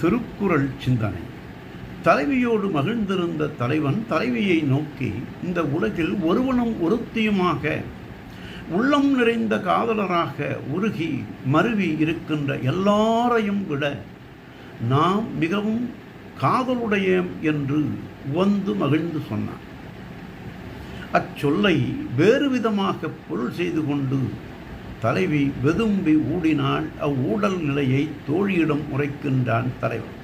திருக்குறள் சிந்தனை. தலைவியோடு மகிழ்ந்திருந்த தலைவன் தலைவியை நோக்கி, இந்த உலகில் ஒருவனும் ஒருத்தியுமாக உள்ளம் நிறைந்த காதலராக உருகி மருவி இருக்கின்ற எல்லாரையும் விட நாம் மிகவும் காதலுடையோம் என்று உவந்து மகிழ்ந்து சொன்னான். அச்சொல்லை வேறு விதமாக பொருள் செய்து கொண்டு தலைவி வெதும்பி ஊடினாள். அவ்வூடல் நிலையை தோழியிடம் உரைக்கின்றான் தலைவன்.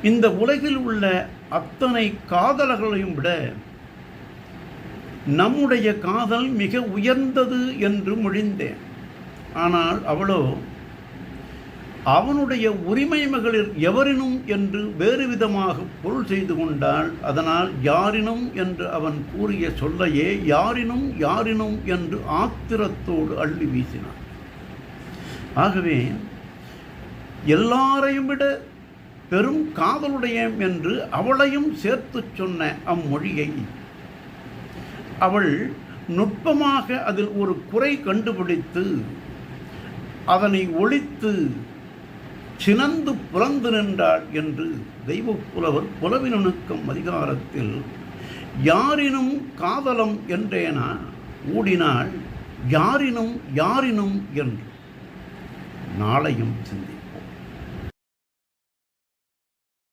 இந்த உலகில் உள்ள அத்தனை காதலர்களையும் விட நம்முடைய காதல் மிக உயர்ந்தது என்று மொழிந்தேன். ஆனால் அவளோ அவனுடைய உரிமை மகளிர் எவரினும் என்று வேறு விதமாக பொருள் செய்து கொண்டாள். அதனால் யாரினும் என்று அவன் கூறிய சொல்லையே யாரினும் யாரினும் என்று ஆத்திரத்தோடு அள்ளி வீசினான். ஆகவே எல்லாரையும் விட பெரும் காதலுடையம் என்று அவளையும் சேர்த்து சொன்ன அம்மொழியை அவள் நுட்பமாக அதில் ஒரு குறை கண்டுபிடித்து அதனை ஒழித்து சினந்து புறந்து நின்றாள் என்று தெய்வப்புலவர் புலவினுக்கம் அதிகாரத்தில் யாரினும் காதலம் என்றேனா ஊடினாள் யாரினும் யாரினும் என்று நாளையும் சிந்தி.